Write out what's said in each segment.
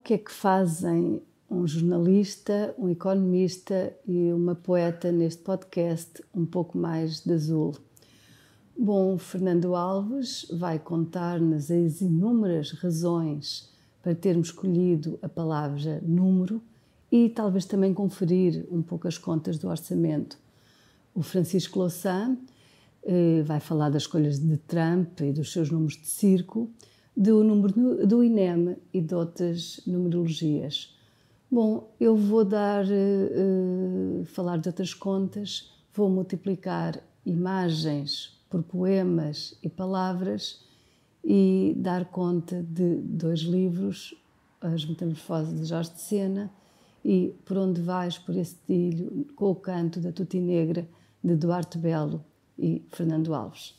que é que fazem um jornalista, um economista e uma poeta neste podcast Um Pouco Mais de Azul? Bom, Fernando Alves vai contar-nos as inúmeras razões para termos escolhido a palavra número e talvez também conferir um pouco as contas do orçamento. O Francisco Louçã vai falar das escolhas de Trump e dos seus números de circo, do número do INEM e de outras numerologias. Bom, eu vou falar de outras contas, vou multiplicar imagens por poemas e palavras e dar conta de 2 livros, As Metamorfoses de Jorge de Sena e Por Onde Vais, Por Esse Tilho, com o Canto da Tuti Negra, de Duarte Belo e Fernando Alves.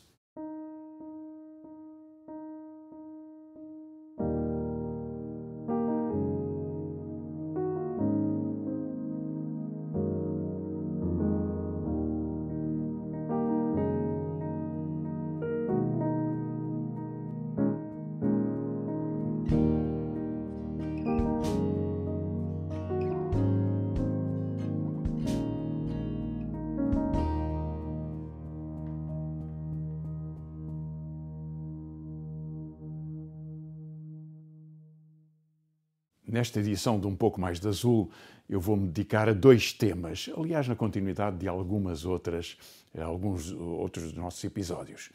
Nesta edição de Um Pouco Mais de Azul, eu vou-me dedicar a 2 temas, aliás, na continuidade de alguns outros dos nossos episódios.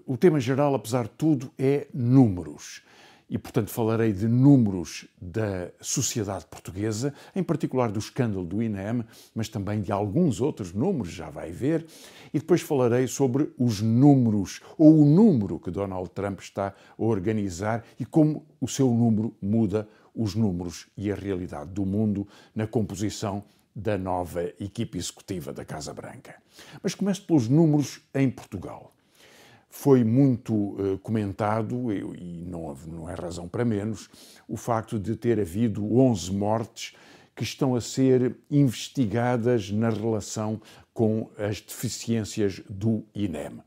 O tema geral, apesar de tudo, é números. E, portanto, falarei de números da sociedade portuguesa, em particular do escândalo do INEM, mas também de alguns outros números, já vai ver. E depois falarei sobre os números, ou o número que Donald Trump está a organizar e como o seu número muda os números e a realidade do mundo na composição da nova equipe executiva da Casa Branca. Mas começo pelos números em Portugal. Foi muito comentado, e não é razão para menos, o facto de ter havido 11 mortes que estão a ser investigadas na relação com as deficiências do INEM.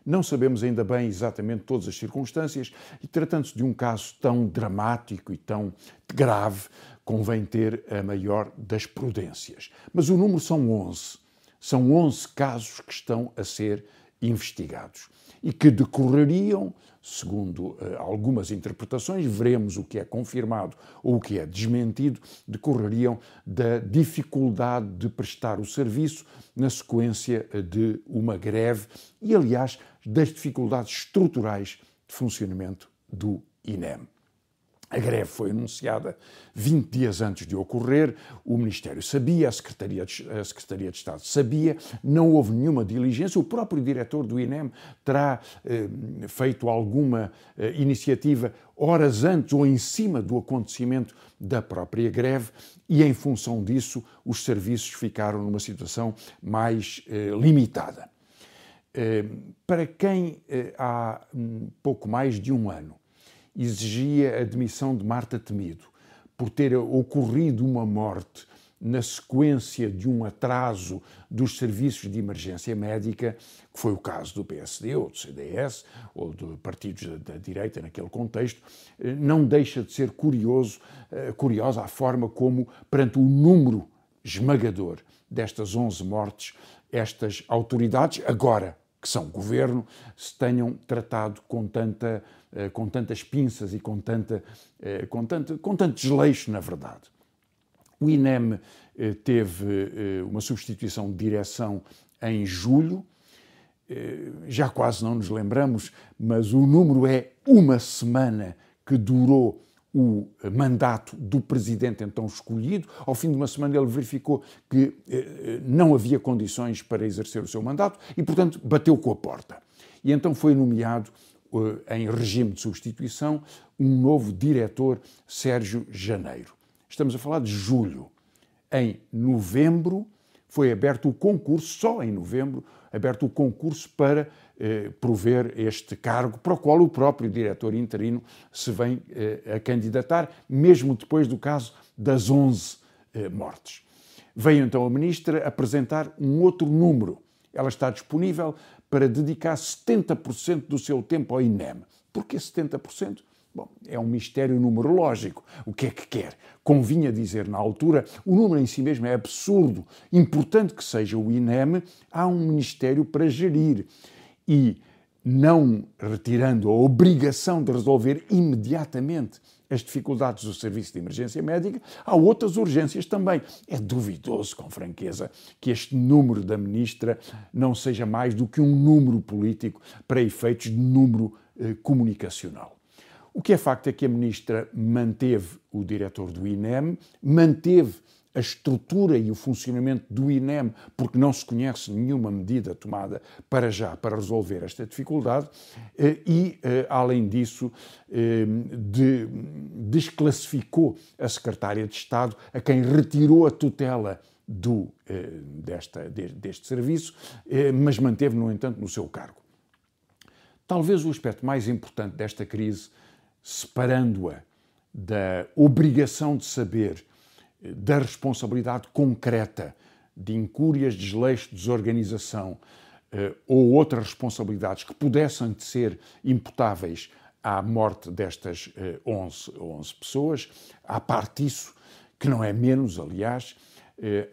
Não sabemos ainda bem exatamente todas as circunstâncias e, tratando-se de um caso tão dramático e tão grave, convém ter a maior das prudências. Mas o número são 11. São 11 casos que estão a ser investigados e que decorreriam, segundo algumas interpretações, veremos o que é confirmado ou o que é desmentido, decorreriam da dificuldade de prestar o serviço na sequência de uma greve e, aliás, das dificuldades estruturais de funcionamento do INEM. A greve foi anunciada 20 dias antes de ocorrer, o Ministério sabia, a Secretaria de Estado sabia, não houve nenhuma diligência, o próprio diretor do INEM terá feito alguma iniciativa horas antes ou em cima do acontecimento da própria greve e, em função disso, os serviços ficaram numa situação mais limitada. Para quem há pouco mais de um ano exigia a demissão de Marta Temido por ter ocorrido uma morte na sequência de um atraso dos serviços de emergência médica, que foi o caso do PSD ou do CDS ou de partidos da direita naquele contexto, não deixa de ser curiosa a forma como, perante o número esmagador destas 11 mortes, estas autoridades, agora que são governo, se tenham tratado com tantas pinças e com tanto desleixo, na verdade. O INEM teve uma substituição de direção em julho, já quase não nos lembramos, mas o número é uma semana que durou o mandato do presidente então escolhido. Ao fim de uma semana ele verificou que não havia condições para exercer o seu mandato e, portanto, bateu com a porta. E então foi nomeado, em regime de substituição, um novo diretor, Sérgio Janeiro. Estamos a falar de julho. Em novembro foi aberto o concurso, só em novembro, aberto o concurso para prover este cargo, para o qual o próprio diretor interino se vem a candidatar, mesmo depois do caso das 11 mortes. Veio então a ministra apresentar um outro número. Ela está disponível para dedicar 70% do seu tempo ao INEM. Por que 70%? Bom, é um mistério numerológico. O que é que quer? Convinha dizer na altura, o número em si mesmo é absurdo. Importante que seja o INEM, há um ministério para gerir. E não retirando a obrigação de resolver imediatamente as dificuldades do serviço de emergência médica, há outras urgências também. É duvidoso, com franqueza, que este número da ministra não seja mais do que um número político para efeitos de número comunicacional. O que é facto é que a ministra manteve o diretor do INEM, manteve a estrutura e o funcionamento do INEM, porque não se conhece nenhuma medida tomada para já para resolver esta dificuldade e, além disso, desclassificou a secretária de Estado, a quem retirou a tutela deste serviço, mas manteve, no entanto, no seu cargo. Talvez o aspecto mais importante desta crise, separando-a da obrigação de saber, da responsabilidade concreta de incúrias, desleixo, desorganização ou outras responsabilidades que pudessem ser imputáveis à morte destas 11 pessoas, à parte disso, que não é menos, aliás,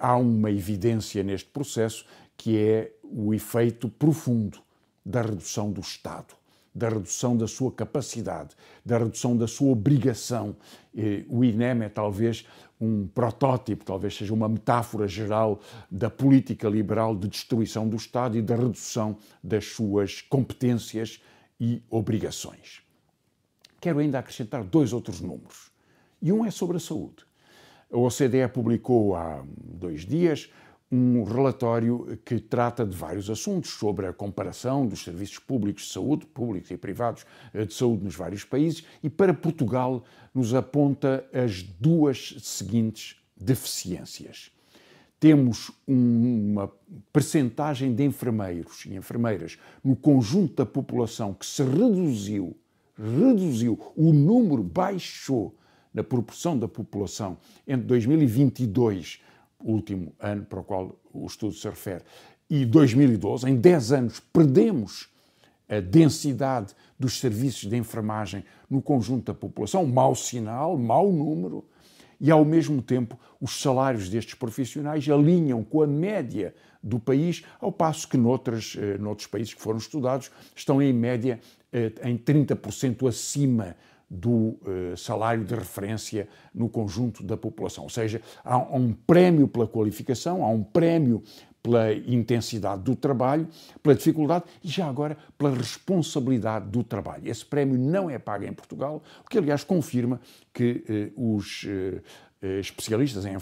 há uma evidência neste processo que é o efeito profundo da redução do Estado, da redução da sua capacidade, da redução da sua obrigação. O INEM é talvez um protótipo, talvez seja uma metáfora geral da política liberal de destruição do Estado e da redução das suas competências e obrigações. Quero ainda acrescentar 2 outros números. E um é sobre a saúde. A OCDE publicou há 2 dias um relatório que trata de vários assuntos sobre a comparação dos serviços públicos de saúde, públicos e privados de saúde nos vários países, e para Portugal nos aponta as 2 seguintes deficiências. Temos uma percentagem de enfermeiros e enfermeiras no conjunto da população que se reduziu, o número baixou na proporção da população entre 2022, o último ano para o qual o estudo se refere, e 2012, em 10 anos, perdemos a densidade dos serviços de enfermagem no conjunto da população, mau sinal, mau número, e ao mesmo tempo os salários destes profissionais alinham com a média do país, ao passo que noutros países que foram estudados estão em média em 30% acima do salário de referência no conjunto da população. Ou seja, há um prémio pela qualificação, há um prémio pela intensidade do trabalho, pela dificuldade e já agora pela responsabilidade do trabalho. Esse prémio não é pago em Portugal, o que aliás confirma que os especialistas em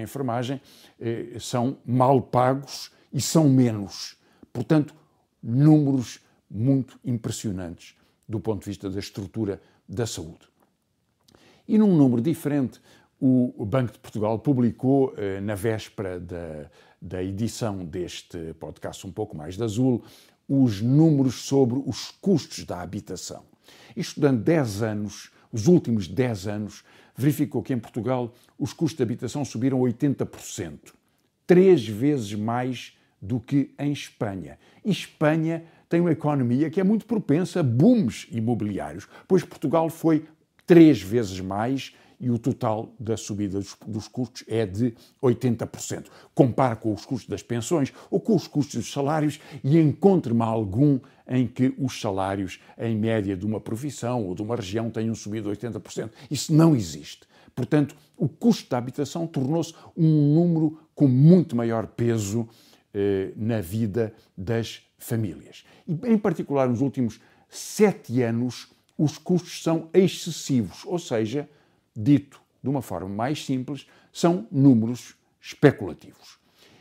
enfermagem são mal pagos e são menos. Portanto, números muito impressionantes do ponto de vista da estrutura da saúde. E num número diferente, o Banco de Portugal publicou, na véspera da edição deste podcast Um Pouco Mais de Azul, os números sobre os custos da habitação. Estudando 10 anos, os últimos 10 anos, verificou que em Portugal os custos de habitação subiram 80%, 3 vezes mais do que em Espanha. E Espanha tem uma economia que é muito propensa a booms imobiliários, pois Portugal foi 3 vezes mais e o total da subida dos custos é de 80%. Compare com os custos das pensões ou com os custos dos salários e encontre-me algum em que os salários, em média, de uma profissão ou de uma região tenham subido 80%. Isso não existe. Portanto, o custo da habitação tornou-se um número com muito maior peso na vida das famílias. E, em particular, nos últimos 7 anos, os custos são excessivos, ou seja, dito de uma forma mais simples, são números especulativos.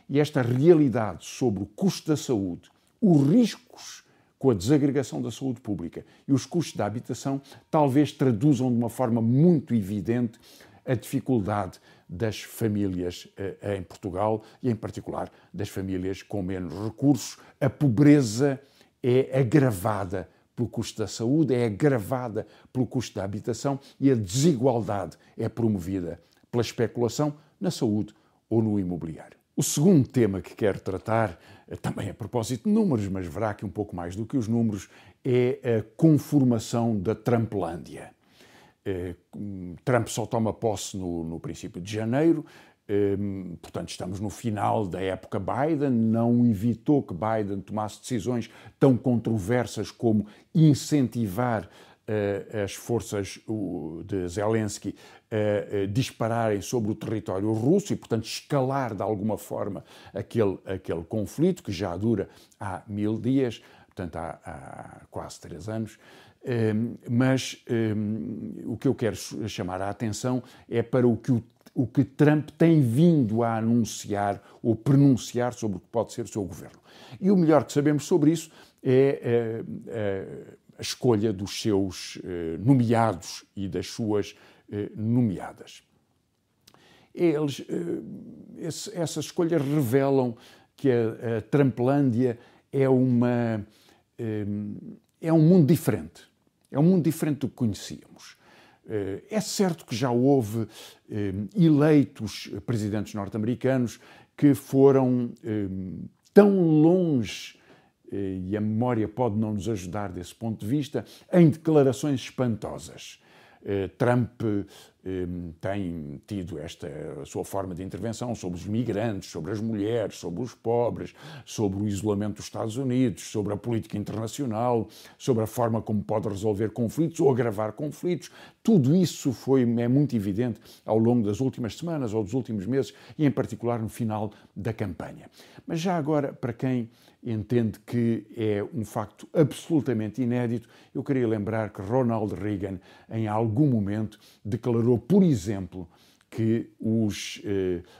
E esta realidade sobre o custo da saúde, os riscos com a desagregação da saúde pública e os custos da habitação, talvez traduzam de uma forma muito evidente a dificuldade das famílias em Portugal e, em particular, das famílias com menos recursos. A pobreza é agravada pelo custo da saúde, é agravada pelo custo da habitação e a desigualdade é promovida pela especulação na saúde ou no imobiliário. O segundo tema que quero tratar, também a propósito de números, mas verá que um pouco mais do que os números, é a conformação da Trumplândia. Trump só toma posse no princípio de janeiro, portanto estamos no final da época Biden, não evitou que Biden tomasse decisões tão controversas como incentivar as forças de Zelensky a dispararem sobre o território russo e, portanto, escalar de alguma forma aquele conflito que já dura há 1000 dias, portanto há quase 3 anos. Mas o que eu quero chamar a atenção é para o que Trump tem vindo a anunciar ou pronunciar sobre o que pode ser o seu governo. E o melhor que sabemos sobre isso é a escolha dos seus nomeados e das suas nomeadas. Essas escolhas revelam que a Trumplândia é um mundo diferente. É um mundo diferente do que conhecíamos. É certo que já houve eleitos presidentes norte-americanos que foram tão longe, e a memória pode não nos ajudar desse ponto de vista, em declarações espantosas. Trump tem tido esta sua forma de intervenção sobre os migrantes, sobre as mulheres, sobre os pobres, sobre o isolamento dos Estados Unidos, sobre a política internacional, sobre a forma como pode resolver conflitos ou agravar conflitos. Tudo isso é muito evidente ao longo das últimas semanas ou dos últimos meses e, em particular, no final da campanha. Mas já agora, para quem entende que é um facto absolutamente inédito, eu queria lembrar que Ronald Reagan, em algum momento, declarou, por exemplo, que os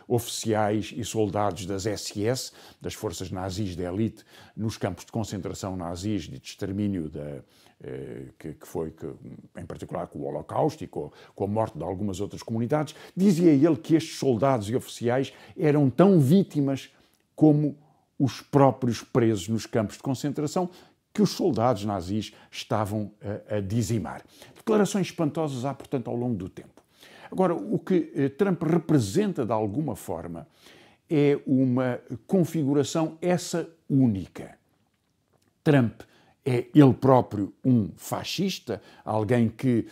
oficiais e soldados das SS, das forças nazis de elite, nos campos de concentração nazis de extermínio que foi, em particular, com o Holocausto e com a morte de algumas outras comunidades, dizia ele que estes soldados e oficiais eram tão vítimas como os próprios presos nos campos de concentração que os soldados nazis estavam a dizimar. Declarações espantosas há, portanto, ao longo do tempo. Agora, o que Trump representa, de alguma forma, é uma configuração essa única. Trump é ele próprio um fascista, alguém que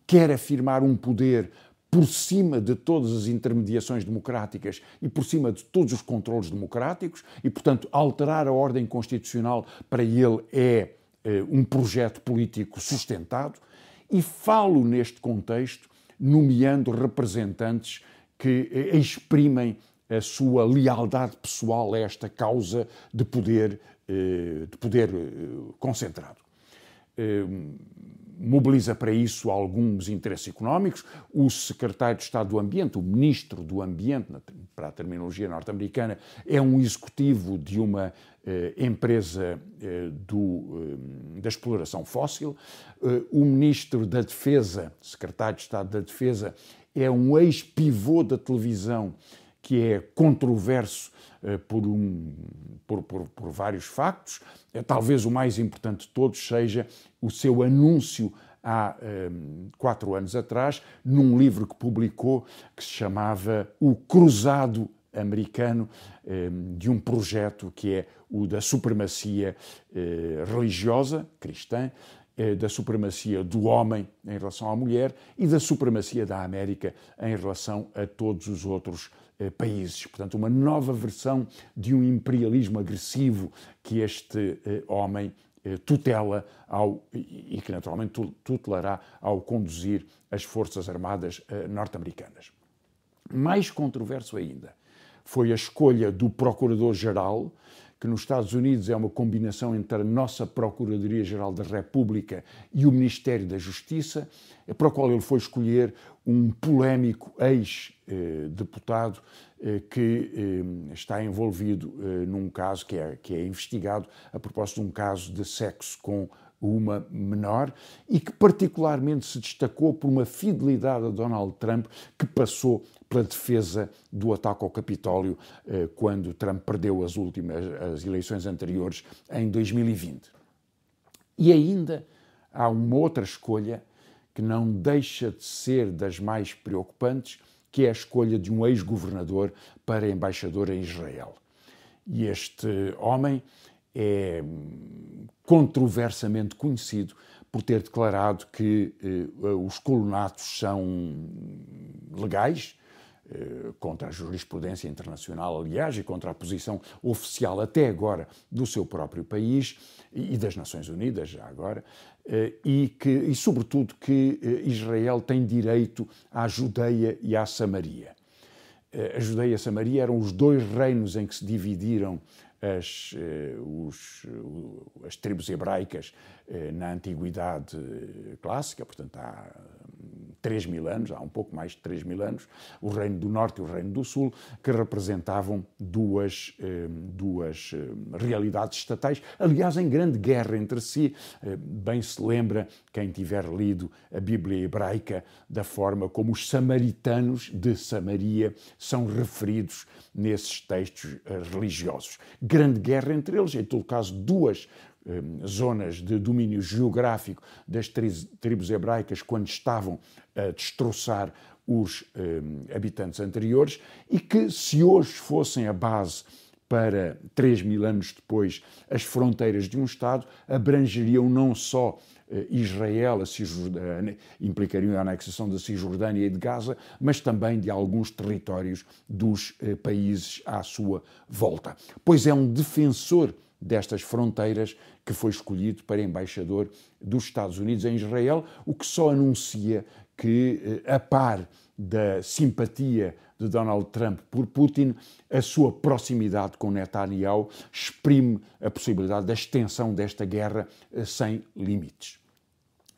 quer afirmar um poder por cima de todas as intermediações democráticas e por cima de todos os controles democráticos e, portanto, alterar a ordem constitucional para ele é um projeto político sustentado. E falo neste contexto nomeando representantes que exprimem a sua lealdade pessoal a esta causa de poder concentrado. Mobiliza para isso alguns interesses económicos. O secretário de Estado do Ambiente, o ministro do Ambiente, para a terminologia norte-americana, é um executivo de uma empresa da exploração fóssil. O ministro da Defesa, secretário de Estado da Defesa, é um ex-pivô da televisão que é controverso por vários factos. Talvez o mais importante de todos seja o seu anúncio há 4 anos atrás, num livro que publicou que se chamava O Cruzado Americano, de um projeto que é o da supremacia religiosa cristã, da supremacia do homem em relação à mulher e da supremacia da América em relação a todos os outros países. Portanto, uma nova versão de um imperialismo agressivo que este homem tutela e que naturalmente tutelará ao conduzir as Forças Armadas norte-americanas. Mais controverso ainda foi a escolha do Procurador-Geral, que nos Estados Unidos é uma combinação entre a nossa Procuradoria-Geral da República e o Ministério da Justiça, para o qual ele foi escolher um polémico ex-deputado que está envolvido num caso que é investigado a propósito de um caso de sexo com uma menor e que particularmente se destacou por uma fidelidade a Donald Trump que passou pela defesa do ataque ao Capitólio quando Trump perdeu as eleições anteriores em 2020. E ainda há uma outra escolha que não deixa de ser das mais preocupantes, que é a escolha de um ex-governador para embaixador em Israel. E este homem é controversamente conhecido por ter declarado que os colonatos são legais, contra a jurisprudência internacional, aliás, e contra a posição oficial até agora do seu próprio país e das Nações Unidas, já agora, e sobretudo que Israel tem direito à Judeia e à Samaria. A Judeia e a Samaria eram os dois reinos em que se dividiram as tribos hebraicas na Antiguidade Clássica, portanto há 3.000 anos, há um pouco mais de 3.000 anos, o Reino do Norte e o Reino do Sul, que representavam duas realidades estatais, aliás, em grande guerra entre si. Bem se lembra, quem tiver lido a Bíblia hebraica, da forma como os samaritanos de Samaria são referidos nesses textos religiosos. Grande guerra entre eles, em todo caso, duas zonas de domínio geográfico das tribos hebraicas quando estavam a destroçar os habitantes anteriores e que, se hoje fossem a base para 3.000 anos depois as fronteiras de um Estado, abrangeriam não só Israel, implicariam a anexação da Cisjordânia e de Gaza, mas também de alguns territórios dos países à sua volta. Pois é um defensor destas fronteiras que foi escolhido para embaixador dos Estados Unidos em Israel, o que só anuncia que, a par da simpatia de Donald Trump por Putin, a sua proximidade com Netanyahu exprime a possibilidade da extensão desta guerra sem limites.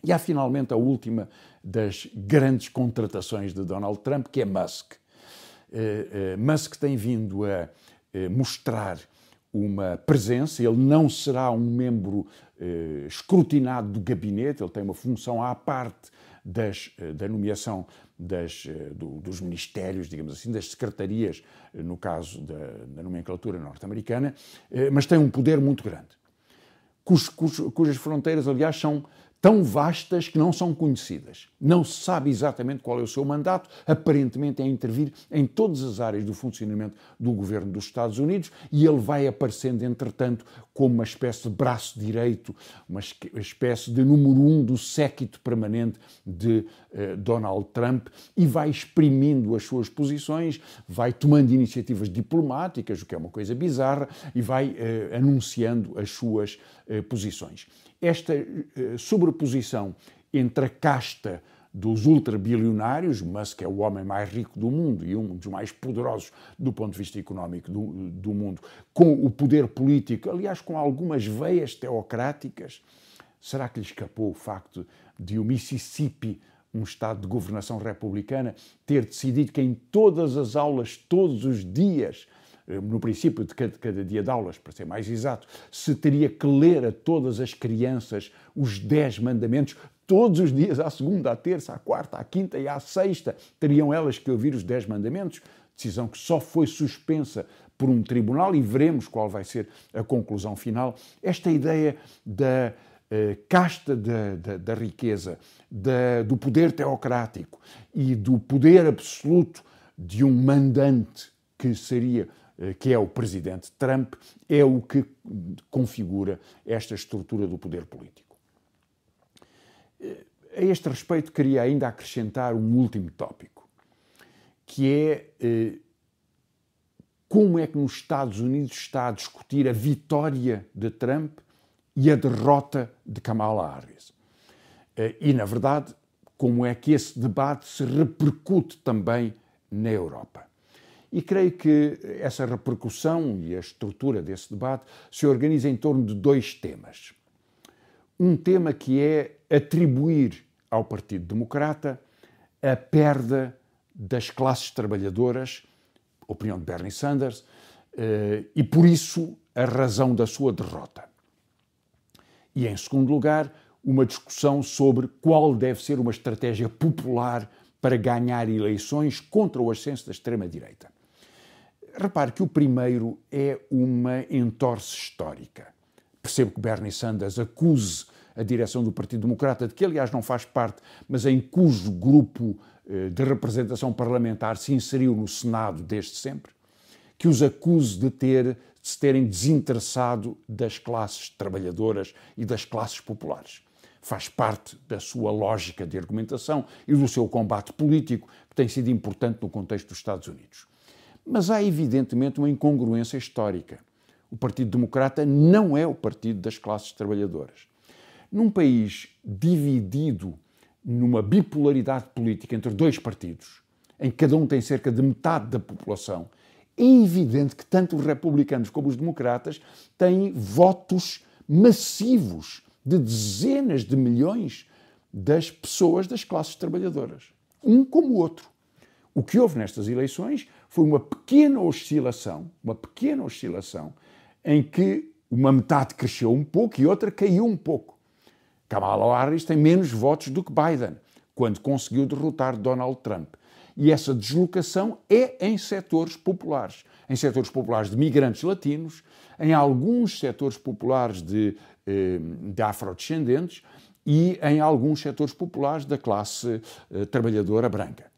E há finalmente a última das grandes contratações de Donald Trump, que é Musk. Musk tem vindo a mostrar uma presença, ele não será um membro escrutinado do gabinete, ele tem uma função à parte da nomeação dos ministérios, digamos assim, das secretarias, no caso da nomenclatura norte-americana, mas tem um poder muito grande, cujas fronteiras, aliás, são tão vastas que não são conhecidas. Não se sabe exatamente qual é o seu mandato, aparentemente é intervir em todas as áreas do funcionamento do governo dos Estados Unidos e ele vai aparecendo, entretanto, como uma espécie de braço direito, uma espécie de número 1 do séquito permanente de Donald Trump e vai exprimindo as suas posições, vai tomando iniciativas diplomáticas, o que é uma coisa bizarra, e vai anunciando as suas posições. Esta sobreposição entre a casta dos ultrabilionários, Musk é o homem mais rico do mundo e um dos mais poderosos do ponto de vista económico do mundo, com o poder político, aliás, com algumas veias teocráticas. Será que lhe escapou o facto de o Mississippi, um estado de governação republicana, ter decidido que em todas as aulas, todos os dias, no princípio de cada dia de aulas, para ser mais exato, se teria que ler a todas as crianças os 10 mandamentos, todos os dias, à segunda, à terça, à quarta, à quinta e à sexta, teriam elas que ouvir os 10 mandamentos, decisão que só foi suspensa por um tribunal e veremos qual vai ser a conclusão final. Esta ideia da casta da riqueza, do poder teocrático e do poder absoluto de um mandante que é o presidente Trump, é o que configura esta estrutura do poder político. A este respeito, queria ainda acrescentar um último tópico, que é como é que nos Estados Unidos está a discutir a vitória de Trump e a derrota de Kamala Harris. E, na verdade, como é que esse debate se repercute também na Europa. E creio que essa repercussão e a estrutura desse debate se organiza em torno de 2 temas. Um tema que é atribuir ao Partido Democrata a perda das classes trabalhadoras, opinião de Bernie Sanders, e por isso a razão da sua derrota. E, em segundo lugar, uma discussão sobre qual deve ser uma estratégia popular para ganhar eleições contra o ascenso da extrema-direita. Repare que o primeiro é uma entorse histórica. Percebo que Bernie Sanders acuse a direção do Partido Democrata, de que aliás não faz parte, mas em cujo grupo de representação parlamentar se inseriu no Senado desde sempre, que os acuse de se terem desinteressado das classes trabalhadoras e das classes populares. faz parte da sua lógica de argumentação e do seu combate político, que tem sido importante no contexto dos Estados Unidos. Mas há, evidentemente, uma incongruência histórica. O Partido Democrata não é o partido das classes trabalhadoras. Num país dividido numa bipolaridade política entre dois partidos, em que cada um tem cerca de metade da população, é evidente que tanto os republicanos como os democratas têm votos massivos de dezenas de milhões das pessoas das classes trabalhadoras, um como o outro. O que houve nestas eleições foi uma pequena oscilação em que uma metade cresceu um pouco e outra caiu um pouco. Kamala Harris tem menos votos do que Biden, quando conseguiu derrotar Donald Trump. E essa deslocação é em setores populares de migrantes latinos, em alguns setores populares de afrodescendentes e em alguns setores populares da classe trabalhadora branca.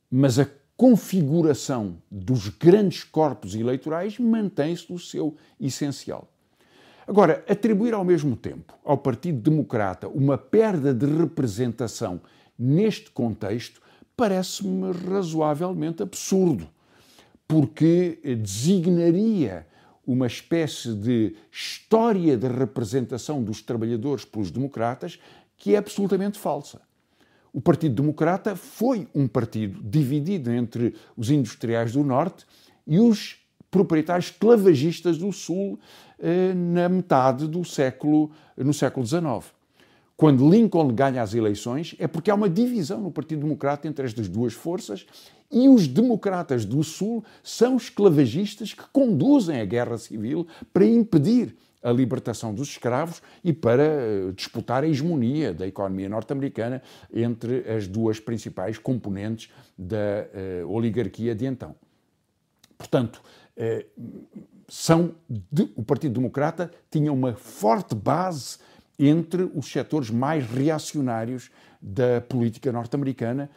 Mas a configuração dos grandes corpos eleitorais mantém-se no seu essencial. Agora, atribuir ao mesmo tempo ao Partido Democrata uma perda de representação neste contexto parece-me razoavelmente absurdo, porque designaria uma espécie de história de representação dos trabalhadores pelos democratas que é absolutamente falsa. O Partido Democrata foi um partido dividido entre os industriais do Norte e os proprietários esclavagistas do Sul na metade do século XIX. Quando Lincoln ganha as eleições é porque há uma divisão no Partido Democrata entre estas duas forças e os democratas do Sul são esclavagistas que conduzem a guerra civil para impedir a libertação dos escravos e para disputar a hegemonia da economia norte-americana entre as duas principais componentes da oligarquia de então. Portanto, o Partido Democrata tinha uma forte base entre os setores mais reacionários da política norte-americana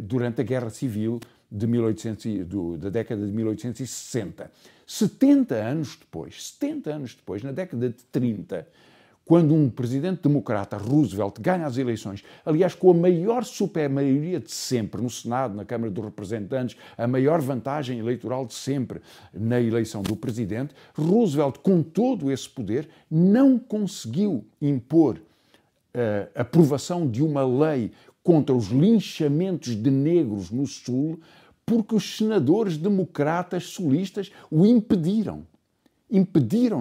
durante a Guerra Civil da década de 1860. 70 anos depois, na década de 30, quando um presidente democrata, Roosevelt, ganha as eleições, aliás, com a maior supermaioria de sempre no Senado, na Câmara dos Representantes, a maior vantagem eleitoral de sempre na eleição do presidente, Roosevelt, com todo esse poder, não conseguiu impor a aprovação de uma lei contra os linchamentos de negros no Sul, porque os senadores democratas sulistas o impediram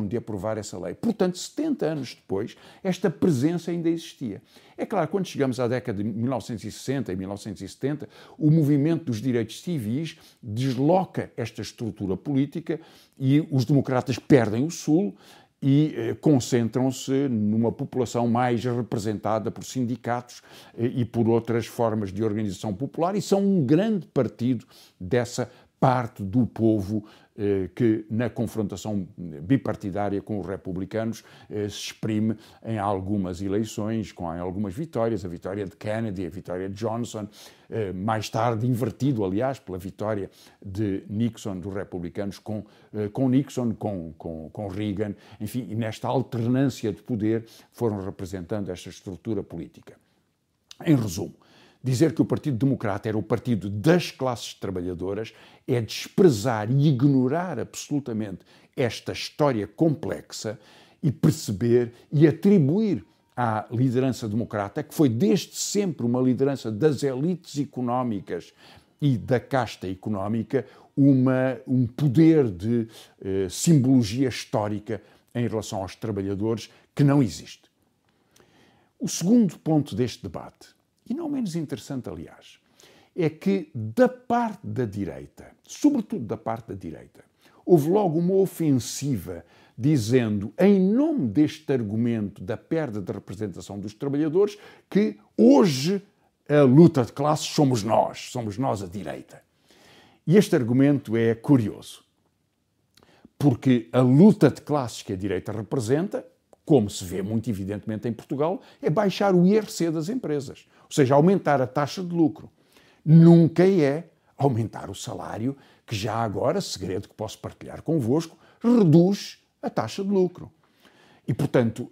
de aprovar essa lei. Portanto, 70 anos depois, esta presença ainda existia. É claro, quando chegamos à década de 1960 e 1970, o movimento dos direitos civis desloca esta estrutura política e os democratas perdem o Sul e concentram-se numa população mais representada por sindicatos e por outras formas de organização popular e são um grande partido dessa parte do povo que, na confrontação bipartidária com os republicanos, se exprime em algumas eleições, com algumas vitórias, a vitória de Kennedy, a vitória de Johnson, mais tarde invertido, aliás, pela vitória de Nixon, dos republicanos, com Nixon, com Reagan, enfim, e nesta alternância de poder foram representando esta estrutura política. Em resumo, dizer que o Partido Democrata era o partido das classes trabalhadoras é desprezar e ignorar absolutamente esta história complexa e perceber e atribuir à liderança democrata, que foi desde sempre uma liderança das elites económicas e da casta económica, um poder de simbologia histórica em relação aos trabalhadores que não existe. O segundo ponto deste debate, e não menos interessante, aliás, é que da parte da direita, sobretudo da parte da direita, houve logo uma ofensiva dizendo, em nome deste argumento da perda de representação dos trabalhadores, que hoje a luta de classes somos nós a direita. E este argumento é curioso, porque a luta de classes que a direita representa, como se vê muito evidentemente em Portugal, é baixar o IRC das empresas, ou seja, aumentar a taxa de lucro. Nunca é aumentar o salário, que já agora, segredo que posso partilhar convosco, reduz a taxa de lucro. E, portanto,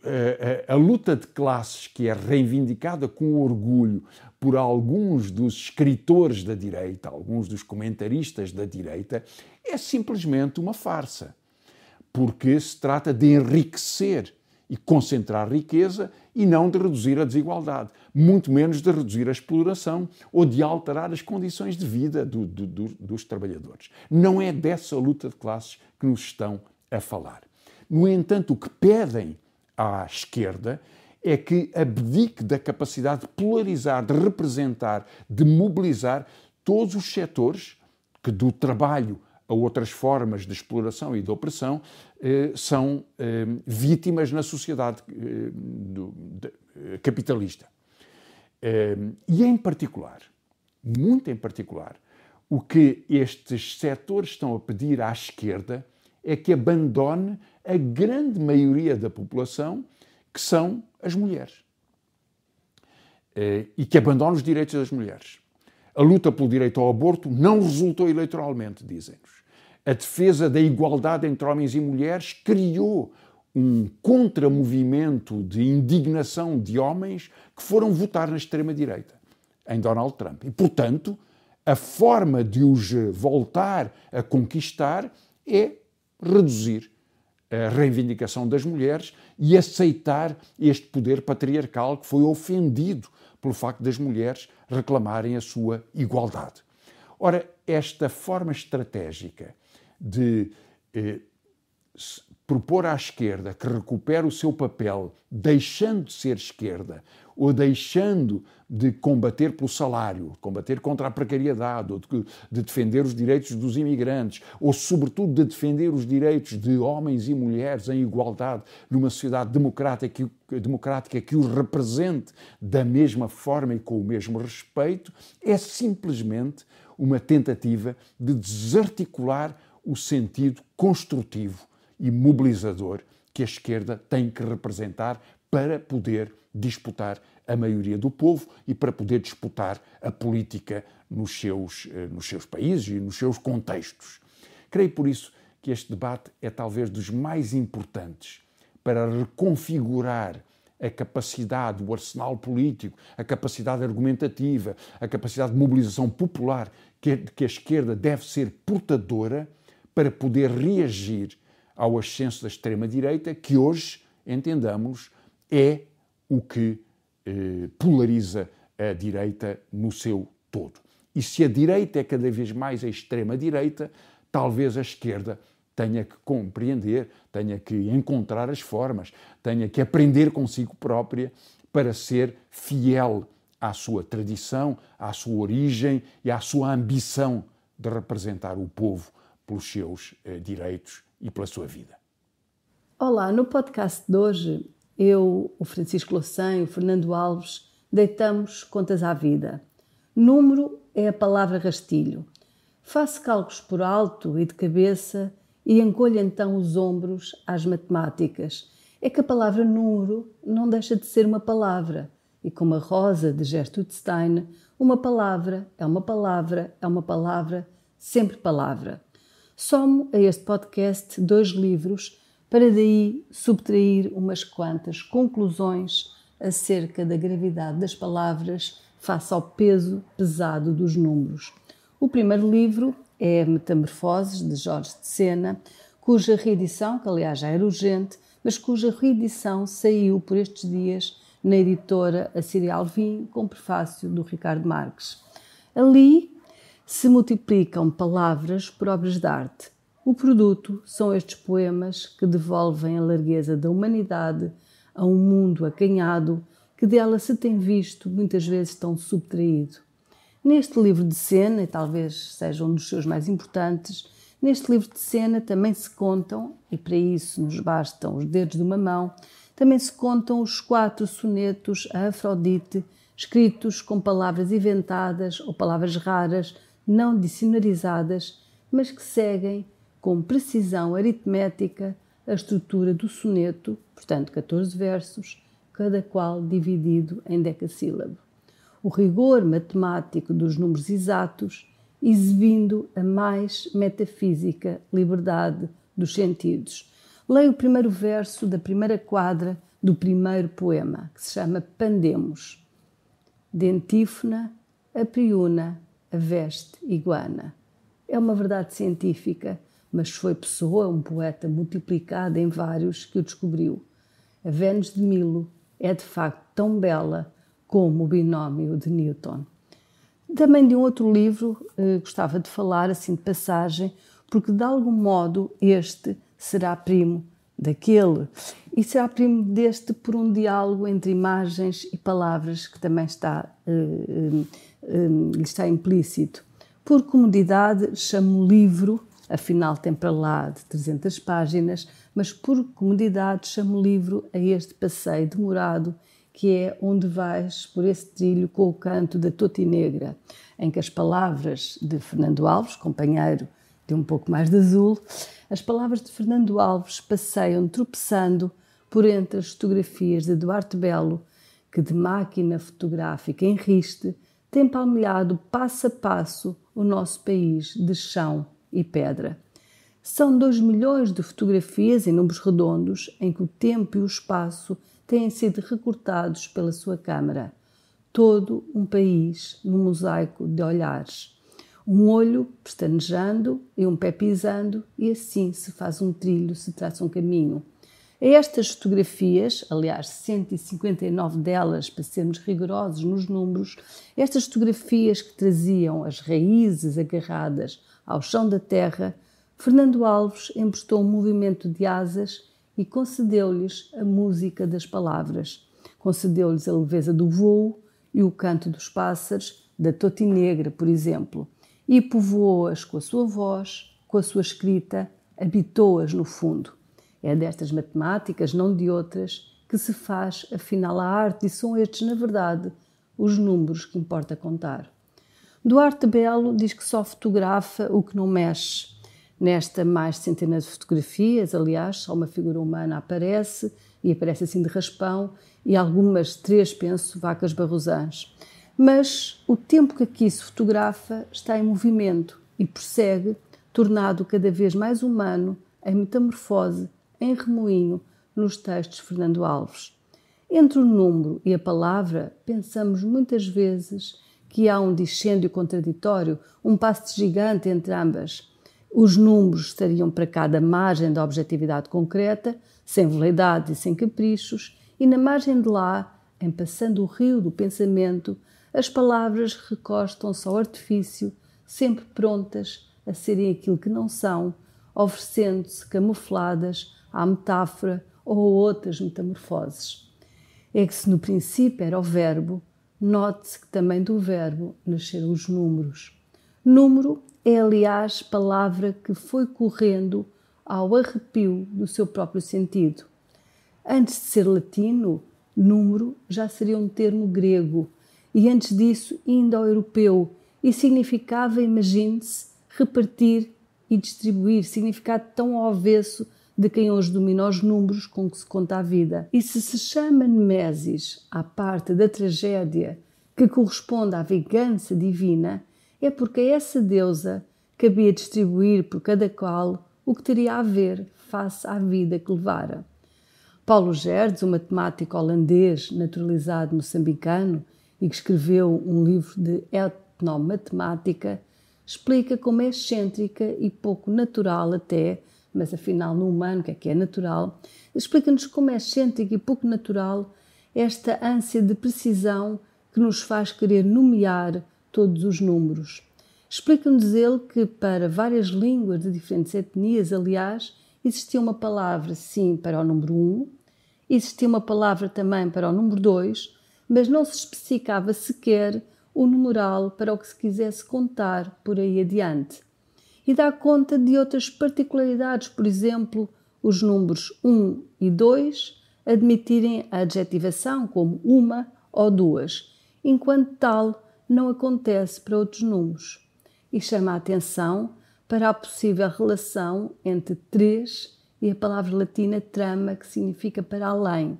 a luta de classes que é reivindicada com orgulho por alguns dos escritores da direita, alguns dos comentaristas da direita, é simplesmente uma farsa, porque se trata de enriquecer e concentrar riqueza e não de reduzir a desigualdade, muito menos de reduzir a exploração ou de alterar as condições de vida dos trabalhadores. Não é dessa luta de classes que nos estão a falar. No entanto, o que pedem à esquerda é que abdique da capacidade de polarizar, de representar, de mobilizar todos os setores que do trabalho a outras formas de exploração e de opressão são vítimas na sociedade capitalista. E em particular, muito em particular, o que estes setores estão a pedir à esquerda é que abandone a grande maioria da população, que são as mulheres. E que abandone os direitos das mulheres. A luta pelo direito ao aborto não resultou eleitoralmente, dizem-nos. A defesa da igualdade entre homens e mulheres criou um contramovimento de indignação de homens que foram votar na extrema-direita, em Donald Trump. E, portanto, a forma de os voltar a conquistar é reduzir a reivindicação das mulheres e aceitar este poder patriarcal que foi ofendido pelo facto das mulheres reclamarem a sua igualdade. Ora, esta forma estratégica de propor à esquerda que recupere o seu papel, deixando de ser esquerda, ou deixando de combater pelo salário, combater contra a precariedade, ou de defender os direitos dos imigrantes, ou sobretudo de defender os direitos de homens e mulheres em igualdade numa sociedade democrática que os represente da mesma forma e com o mesmo respeito, é simplesmente uma tentativa de desarticular o sentido construtivo e mobilizador que a esquerda tem que representar para poder disputar a maioria do povo e para poder disputar a política nos seus países e nos seus contextos. Creio, por isso, que este debate é talvez dos mais importantes para reconfigurar a capacidade, o arsenal político, a capacidade argumentativa, a capacidade de mobilização popular que a esquerda deve ser portadora para poder reagir ao ascenso da extrema-direita, que hoje, entendamos, é o que polariza a direita no seu todo. E se a direita é cada vez mais a extrema-direita, talvez a esquerda tenha que compreender, tenha que encontrar as formas, tenha que aprender consigo própria para ser fiel à sua tradição, à sua origem e à sua ambição de representar o povo pelos seus direitos e pela sua vida. Olá, no podcast de hoje, eu, o Francisco Louçã e o Fernando Alves deitamos contas à vida. Número é a palavra rastilho. Faço cálculos por alto e de cabeça e encolho então os ombros às matemáticas. É que a palavra número não deixa de ser uma palavra. E como a rosa de Gertrude Stein, uma palavra é uma palavra, é uma palavra, sempre palavra. Somo a este podcast 2 livros para daí subtrair umas quantas conclusões acerca da gravidade das palavras face ao peso pesado dos números. O primeiro livro é Metamorfoses, de Jorge de Sena, cuja reedição, que aliás já era urgente, mas cuja reedição saiu por estes dias na editora Assíria Alvim, com prefácio do Ricardo Marques. Ali se multiplicam palavras por obras de arte. O produto são estes poemas que devolvem a largueza da humanidade a um mundo acanhado que dela se tem visto muitas vezes tão subtraído. Neste livro de Sena, e talvez seja um dos seus mais importantes, neste livro de Sena também se contam, e para isso nos bastam os dedos de uma mão, também se contam os 4 sonetos a Afrodite, escritos com palavras inventadas ou palavras raras, não dicionarizadas, mas que seguem com precisão aritmética a estrutura do soneto, portanto 14 versos, cada qual dividido em decassílabo. O rigor matemático dos números exatos, exibindo a mais metafísica liberdade dos sentidos. Leia o primeiro verso da primeira quadra do primeiro poema, que se chama Pandemos. Dentífona, a priuna, a veste iguana. É uma verdade científica, mas foi Pessoa, um poeta multiplicado em vários, que o descobriu. A Vênus de Milo é de facto tão bela como o binómio de Newton. Também de um outro livro gostava de falar, assim de passagem, porque de algum modo este será primo daquele e será primo deste por um diálogo entre imagens e palavras que também lhe está implícito. Por comodidade chamo livro, afinal tem para lá de 300 páginas, mas por comodidade chamo livro a este passeio demorado que é onde vais por esse trilho com o canto da Totinegra, em que as palavras de Fernando Alves, companheiro de Um Pouco Mais de Azul, as palavras de Fernando Alves passeiam tropeçando por entre as fotografias de Duarte Belo, que de máquina fotográfica em riste tem palmilhado passo a passo o nosso país de chão e pedra. São 2 milhões de fotografias em números redondos em que o tempo e o espaço têm sido recortados pela sua câmara. Todo um país num mosaico de olhares. Um olho pestanejando e um pé pisando, e assim se faz um trilho, se traça um caminho. A estas fotografias, aliás 159 delas, para sermos rigorosos nos números, estas fotografias que traziam as raízes agarradas ao chão da terra, Fernando Alves emprestou um movimento de asas e concedeu-lhes a música das palavras. Concedeu-lhes a leveza do voo e o canto dos pássaros, da Totinegra, por exemplo, e povoou-as com a sua voz, com a sua escrita, habitou-as no fundo. É destas matemáticas, não de outras, que se faz, afinal, a arte, e são estes, na verdade, os números que importa contar. Duarte Belo diz que só fotografa o que não mexe. Nesta mais de centenas de fotografias, aliás, só uma figura humana aparece, e aparece assim de raspão, e algumas, 3, penso, vacas barrosãs. Mas o tempo que aqui se fotografa está em movimento e prossegue, tornado cada vez mais humano, em metamorfose, em remoinho, nos textos de Fernando Alves. Entre o número e a palavra, pensamos muitas vezes que há um discêndio contraditório, um passo de gigante entre ambas. Os números estariam para cada margem da objetividade concreta, sem veleidade e sem caprichos, e na margem de lá, em passando o rio do pensamento, as palavras recostam-se ao artifício, sempre prontas a serem aquilo que não são, oferecendo-se camufladas à metáfora ou a outras metamorfoses. É que se no princípio era o verbo, note-se que também do verbo nasceram os números. Número é, aliás, palavra que foi correndo ao arrepio do seu próprio sentido. Antes de ser latino, número já seria um termo grego e antes disso indo-europeu e significava, imagine-se, repartir e distribuir, significado tão ao avesso de quem hoje domina os números com que se conta a vida. E se chama Nemesis à parte da tragédia que corresponde à vingança divina, é porque a essa deusa cabia distribuir por cada qual o que teria a ver face à vida que levara. Paulo Gerdes, um matemático holandês naturalizado moçambicano e que escreveu um livro de etnomatemática, explica como é excêntrica e pouco natural até, mas afinal no humano o que é natural, explica-nos como é excêntrica e pouco natural esta ânsia de precisão que nos faz querer nomear todos os números. Explica-nos ele que para várias línguas de diferentes etnias, aliás, existia uma palavra sim para o número 1, existia uma palavra também para o número 2, mas não se especificava sequer o numeral para o que se quisesse contar por aí adiante. E dá conta de outras particularidades, por exemplo, os números 1 e 2 admitirem a adjetivação como uma ou duas, enquanto tal não acontece para outros números. E chama a atenção para a possível relação entre 3 e a palavra latina trama, que significa para além.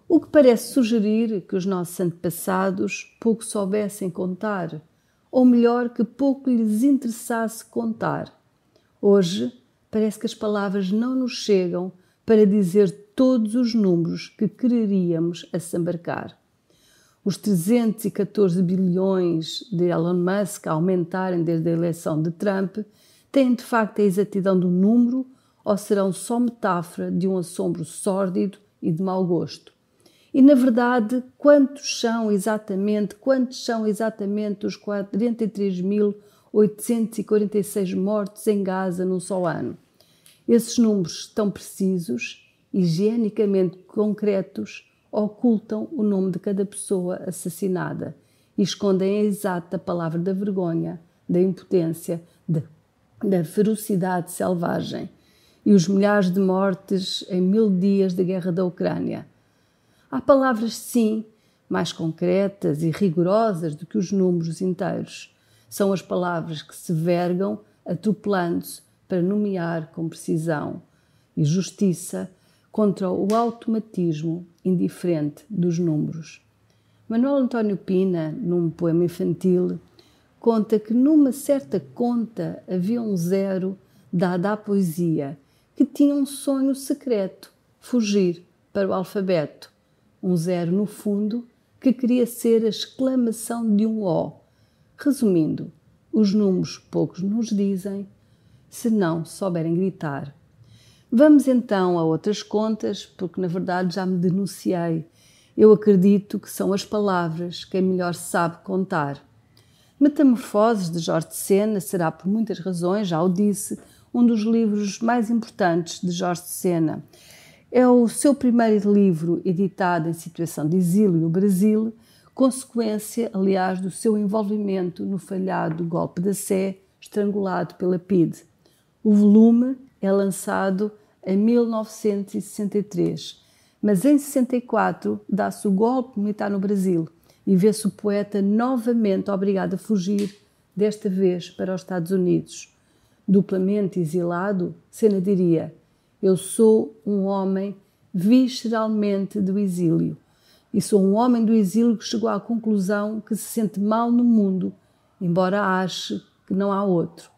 O que parece sugerir que os nossos antepassados pouco soubessem contar, ou melhor, que pouco lhes interessasse contar. Hoje, parece que as palavras não nos chegam para dizer todos os números que quereríamos assambarcar. Os 314 bilhões de Elon Musk a aumentarem desde a eleição de Trump têm de facto a exatidão do número ou serão só metáfora de um assombro sórdido e de mau gosto? E, na verdade, quantos são exatamente os 43.846 mortos em Gaza num só ano? Esses números tão precisos, higienicamente concretos, ocultam o nome de cada pessoa assassinada e escondem a exata palavra da vergonha, da impotência, da ferocidade selvagem e os milhares de mortes em 1000 dias da guerra da Ucrânia. Há palavras, sim, mais concretas e rigorosas do que os números inteiros. São as palavras que se vergam, atropelando-se para nomear com precisão e justiça contra o automatismo indiferente dos números. Manuel António Pina, num poema infantil, conta que numa certa conta havia um zero dado à poesia que tinha um sonho secreto, fugir para o alfabeto. Um zero, no fundo, que queria ser a exclamação de um O. Resumindo, os números poucos nos dizem, se não souberem gritar. Vamos então a outras contas, porque na verdade já me denunciei. Eu acredito que são as palavras quem melhor sabe contar. Metamorfoses, de Jorge de Sena, será por muitas razões, já o disse, um dos livros mais importantes de Jorge de Sena. É o seu primeiro livro editado em situação de exílio no Brasil, consequência, aliás, do seu envolvimento no falhado golpe da Sé, estrangulado pela PIDE. O volume é lançado em 1963, mas em 64 dá-se o golpe militar no Brasil e vê-se o poeta novamente obrigado a fugir, desta vez para os Estados Unidos. Duplamente exilado, Sena diria: eu sou um homem visceralmente do exílio. E sou um homem do exílio que chegou à conclusão que se sente mal no mundo, embora ache que não há outro.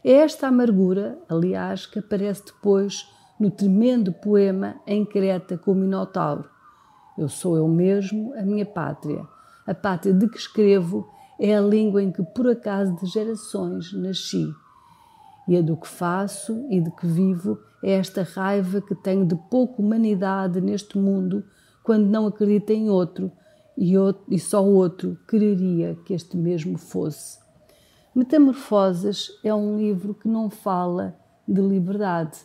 É esta amargura, aliás, que aparece depois no tremendo poema Em Creta com o Minotauro. Eu sou eu mesmo, a minha pátria. A pátria de que escrevo é a língua em que, por acaso de gerações, nasci. E a do que faço e de que vivo é esta raiva que tenho de pouca humanidade neste mundo quando não acredito em outro e só outro quereria que este mesmo fosse. Metamorfoses é um livro que não fala de liberdade,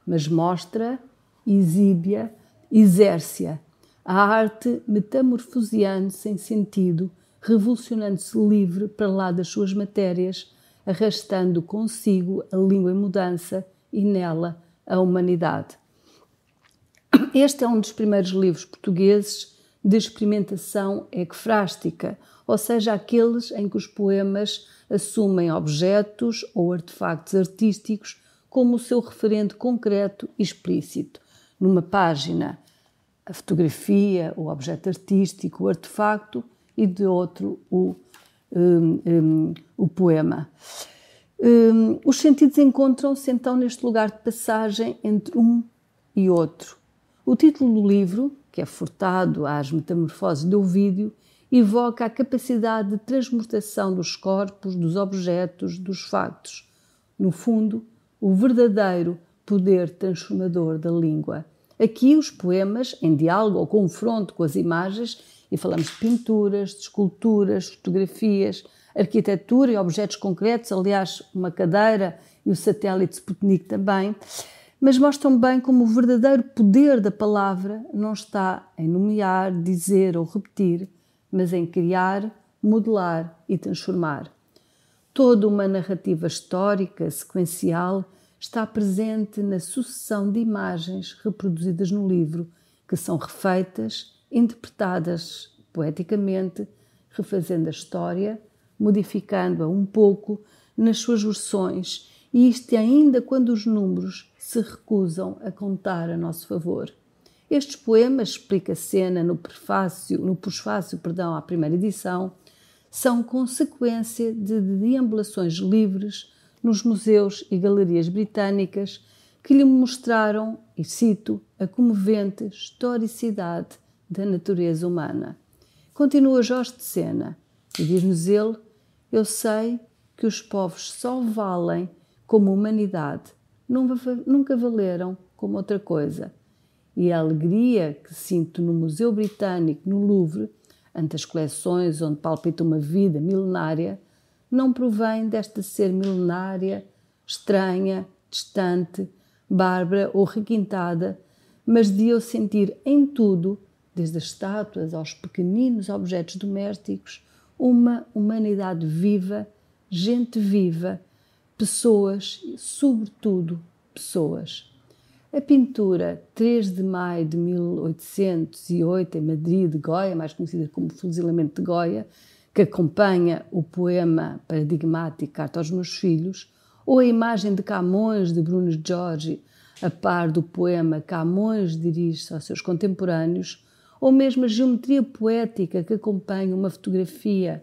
mas mostra, exibe-a, exerce-a. A arte metamorfoseando-se em sentido, revolucionando-se livre para lá das suas matérias, arrastando consigo a língua em mudança e nela a humanidade. Este é um dos primeiros livros portugueses de experimentação ecfrástica, ou seja, aqueles em que os poemas assumem objetos ou artefactos artísticos como o seu referente concreto e explícito. Numa página, a fotografia, o objeto artístico, o artefacto, e de outro, o poema. Os sentidos encontram-se então neste lugar de passagem entre um e outro. O título do livro, que é Furtado às Metamorfoses de Ovídio, evoca a capacidade de transmutação dos corpos, dos objetos, dos factos. No fundo, o verdadeiro poder transformador da língua. Aqui os poemas, em diálogo ou confronto com as imagens, e falamos de pinturas, de esculturas, fotografias, arquitetura e objetos concretos, aliás, uma cadeira e o satélite Sputnik também, mas mostram bem como o verdadeiro poder da palavra não está em nomear, dizer ou repetir, mas em criar, modelar e transformar. Toda uma narrativa histórica, sequencial, está presente na sucessão de imagens reproduzidas no livro, que são refeitas, interpretadas poeticamente, refazendo a história, modificando-a um pouco nas suas versões, e isto ainda quando os números se recusam a contar a nosso favor. Estes poemas, explica Sena no prefácio à primeira edição, são consequência de deambulações livres nos museus e galerias britânicas que lhe mostraram, e cito, a comovente historicidade da natureza humana. Continua Jorge de Sena e diz-nos ele: eu sei que os povos só valem como humanidade, nunca valeram como outra coisa. E a alegria que sinto no Museu Britânico, no Louvre, ante as coleções onde palpita uma vida milenária, não provém desta ser milenária, estranha, distante, bárbara ou requintada, mas de eu sentir em tudo, desde as estátuas aos pequeninos objetos domésticos, uma humanidade viva, gente viva, pessoas, sobretudo pessoas. A pintura 3 de maio de 1808, em Madrid, de Goya, mais conhecida como Fuzilamento de Goya, que acompanha o poema paradigmático Carta aos Meus Filhos, ou a imagem de Camões, de Bruno Giorgi, a par do poema Camões dirige-se aos seus contemporâneos, ou mesmo a geometria poética que acompanha uma fotografia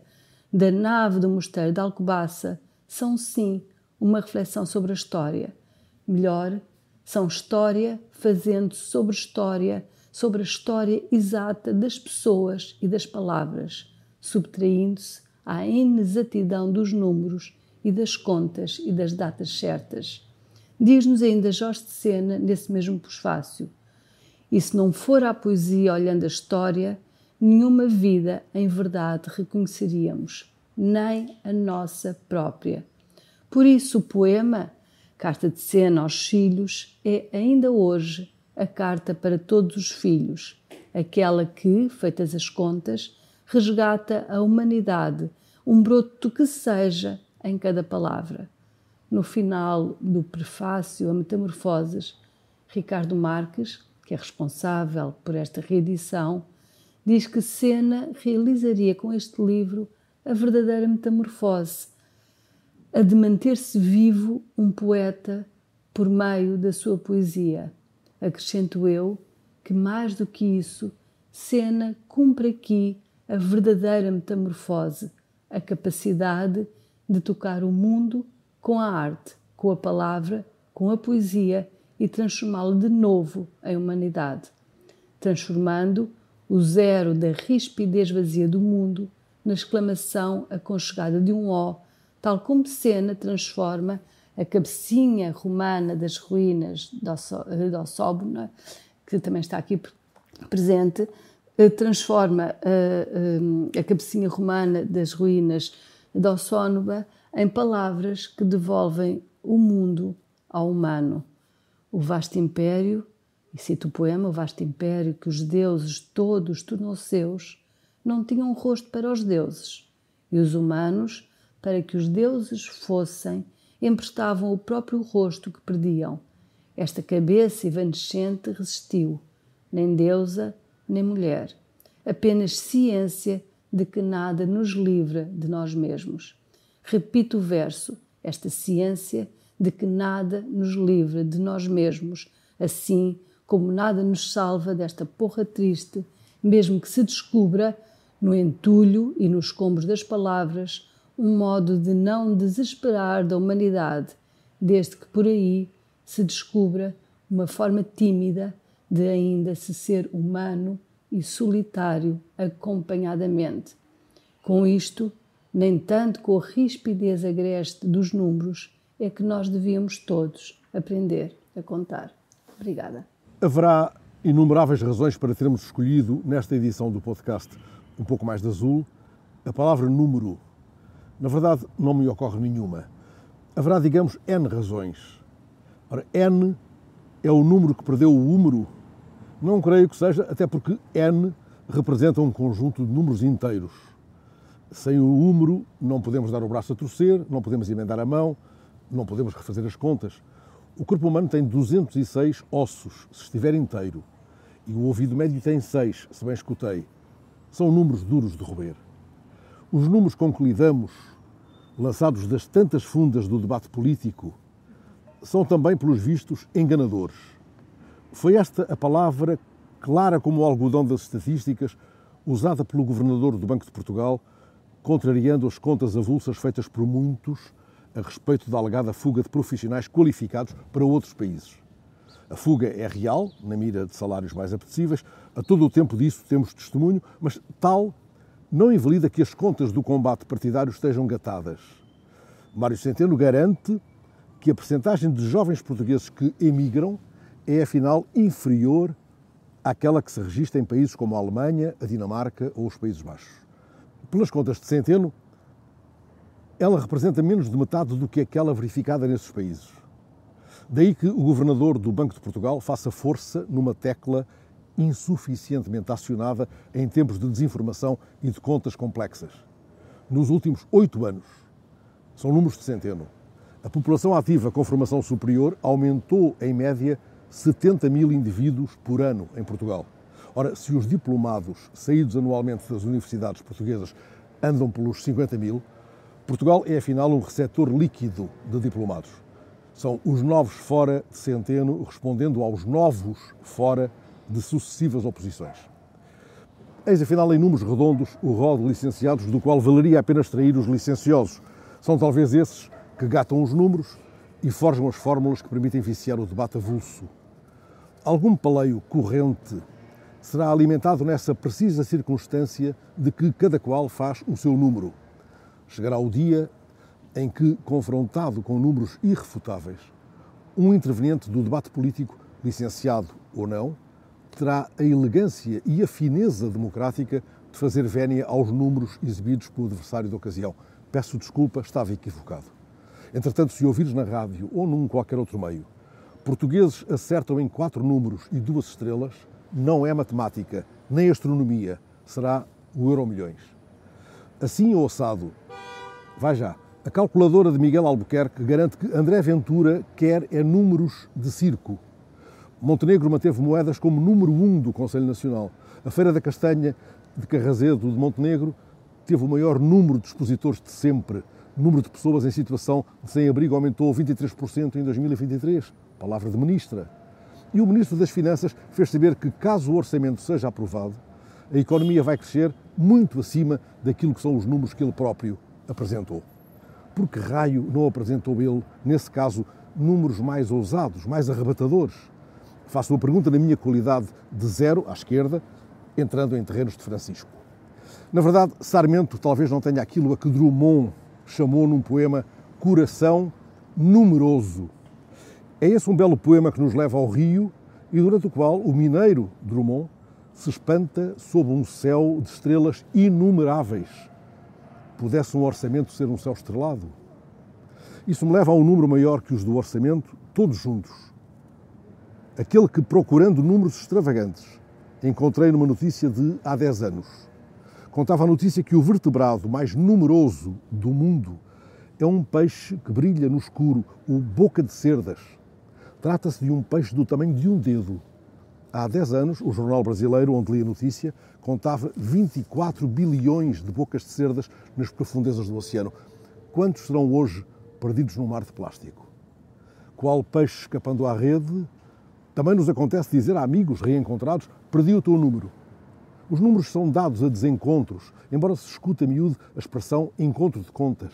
da nave do Mosteiro de Alcobaça, são sim uma reflexão sobre a história. Melhor, são história fazendo sobre a história exata das pessoas e das palavras, subtraindo-se à inexatidão dos números e das contas e das datas certas. Diz-nos ainda Jorge de Sena, nesse mesmo pós-fácio: e se não for a poesia olhando a história, nenhuma vida em verdade reconheceríamos, nem a nossa própria. Por isso o poema Carta de Sena aos Filhos é ainda hoje a carta para todos os filhos, aquela que, feitas as contas, resgata a humanidade, um broto que seja em cada palavra. No final do prefácio a Metamorfoses, Ricardo Marques, que é responsável por esta reedição, diz que Sena realizaria com este livro a verdadeira metamorfose, a de manter-se vivo um poeta por meio da sua poesia. Acrescento eu que, mais do que isso, Sena cumpre aqui a verdadeira metamorfose, a capacidade de tocar o mundo com a arte, com a palavra, com a poesia e transformá-lo de novo em humanidade, transformando o zero da rispidez vazia do mundo na exclamação aconchegada de um ó, tal como Sena transforma a cabecinha romana das ruínas de Ossóbona, que também está aqui presente, transforma a cabecinha romana das ruínas de Ossónoba em palavras que devolvem o mundo ao humano. O vasto império, e cito o poema, o vasto império que os deuses todos tornou seus, não tinham rosto para os deuses, e os humanos, para que os deuses fossem, emprestavam o próprio rosto que perdiam. Esta cabeça evanescente resistiu, nem deusa, nem mulher, apenas ciência de que nada nos livra de nós mesmos. Repito o verso, esta ciência de que nada nos livra de nós mesmos, assim como nada nos salva desta porra triste, mesmo que se descubra, no entulho e nos escombros das palavras, um modo de não desesperar da humanidade, desde que por aí se descubra uma forma tímida de ainda se ser humano e solitário acompanhadamente. Com isto, nem tanto com a rispidez agreste dos números, é que nós devíamos todos aprender a contar. Obrigada. Haverá inumeráveis razões para termos escolhido, nesta edição do podcast Um Pouco Mais de Azul, a palavra número. Na verdade, não me ocorre nenhuma. Haverá, digamos, N razões. Ora, N é o número que perdeu o húmero? Não creio que seja, até porque N representa um conjunto de números inteiros. Sem o húmero não podemos dar o braço a torcer, não podemos emendar a mão, não podemos refazer as contas. O corpo humano tem 206 ossos, se estiver inteiro, e o ouvido médio tem 6, se bem escutei. São números duros de roer. Os números com que lidamos, lançados das tantas fundas do debate político, são também, pelos vistos, enganadores. Foi esta a palavra, clara como o algodão das estatísticas, usada pelo governador do Banco de Portugal, contrariando as contas avulsas feitas por muitos, a respeito da alegada fuga de profissionais qualificados para outros países. A fuga é real, na mira de salários mais apetecíveis. A todo o tempo disso temos testemunho, mas tal não invalida que as contas do combate partidário estejam gatadas. Mário Centeno garante que a percentagem de jovens portugueses que emigram é, afinal, inferior àquela que se registra em países como a Alemanha, a Dinamarca ou os Países Baixos. Pelas contas de Centeno, ela representa menos de metade do que aquela verificada nesses países. Daí que o governador do Banco de Portugal faça força numa tecla insuficientemente acionada em tempos de desinformação e de contas complexas. Nos últimos 8 anos, são números de Centeno, a população ativa com formação superior aumentou, em média, 70 mil indivíduos por ano em Portugal. Ora, se os diplomados saídos anualmente das universidades portuguesas andam pelos 50 mil, Portugal é, afinal, um receptor líquido de diplomados. São os novos fora de Centeno respondendo aos novos fora de sucessivas oposições. Eis, afinal, em números redondos, o rol de licenciados do qual valeria a pena extrair os licenciosos. São talvez esses que gatam os números e forjam as fórmulas que permitem viciar o debate avulso. Algum paleio corrente será alimentado nessa precisa circunstância de que cada qual faz o seu número. Chegará o dia em que, confrontado com números irrefutáveis, um interveniente do debate político, licenciado ou não, terá a elegância e a fineza democrática de fazer vénia aos números exibidos pelo adversário da ocasião. Peço desculpa, estava equivocado. Entretanto, se ouvires na rádio ou num qualquer outro meio, portugueses acertam em 4 números e 2 estrelas, não é matemática, nem astronomia, será o Euromilhões. Assim ou assado, vai já, a calculadora de Miguel Albuquerque garante que André Ventura quer números de circo. Montenegro manteve Moedas como número 1 do Conselho Nacional. A Feira da Castanha de Carrazedo de Montenegro teve o maior número de expositores de sempre. O número de pessoas em situação de sem-abrigo aumentou 23% em 2023. Palavra de ministra. E o Ministro das Finanças fez saber que, caso o orçamento seja aprovado, a economia vai crescer muito acima daquilo que são os números que ele próprio apresentou. Por que raio não apresentou ele, nesse caso, números mais ousados, mais arrebatadores? Faço uma pergunta na minha qualidade de zero à esquerda, entrando em terrenos de Francisco. Na verdade, Sarmento talvez não tenha aquilo a que Drummond chamou num poema Coração Numeroso. É esse um belo poema que nos leva ao Rio e durante o qual o mineiro Drummond se espanta sob um céu de estrelas inumeráveis. Pudesse um orçamento ser um céu estrelado? Isso me leva a um número maior que os do orçamento, todos juntos. Aquele que, procurando números extravagantes, encontrei numa notícia de há 10 anos. Contava a notícia que o vertebrado mais numeroso do mundo é um peixe que brilha no escuro, o boca de cerdas. Trata-se de um peixe do tamanho de um dedo. Há 10 anos, o jornal brasileiro, onde li a notícia, contava 24 bilhões de bocas de cerdas nas profundezas do oceano. Quantos serão hoje perdidos no mar de plástico? Qual peixe escapando à rede? Também nos acontece dizer a amigos reencontrados, perdi o teu número. Os números são dados a desencontros, embora se escute a miúdo a expressão encontro de contas.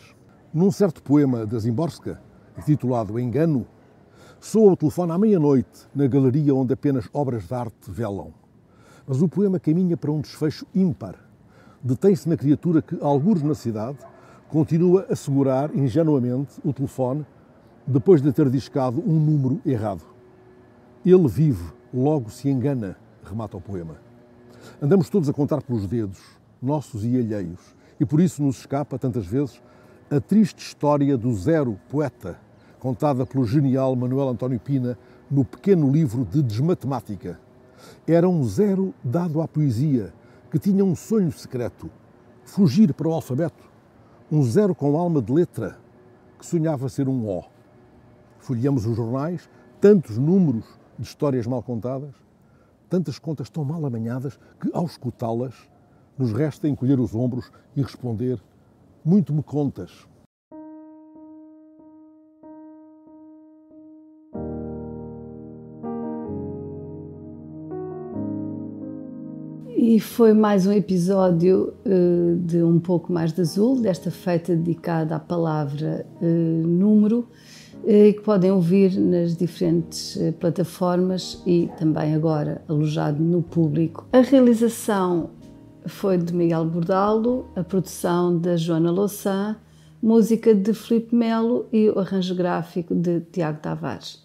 Num certo poema da Zimborska, intitulado Engano, soa o telefone à meia-noite na galeria onde apenas obras de arte velam. Mas o poema caminha para um desfecho ímpar. Detém-se na criatura que, algures na cidade, continua a segurar ingenuamente o telefone depois de ter discado um número errado. Ele vive, logo se engana, remata o poema. Andamos todos a contar pelos dedos, nossos e alheios, e por isso nos escapa, tantas vezes, a triste história do zero poeta, contada pelo genial Manuel António Pina no pequeno livro de Desmatemática. Era um zero dado à poesia, que tinha um sonho secreto, fugir para o alfabeto. Um zero com alma de letra, que sonhava ser um O. Folheamos os jornais, tantos números de histórias mal contadas, tantas contas tão mal amanhadas que, ao escutá-las, nos resta encolher os ombros e responder: muito me contas. E foi mais um episódio de Um Pouco Mais de Azul, desta feita dedicada à palavra número, que podem ouvir nas diferentes plataformas e também agora alojado no público. A realização foi de Miguel Bordalo, a produção da Joana Louçã, música de Filipe Melo e o arranjo gráfico de Tiago Tavares.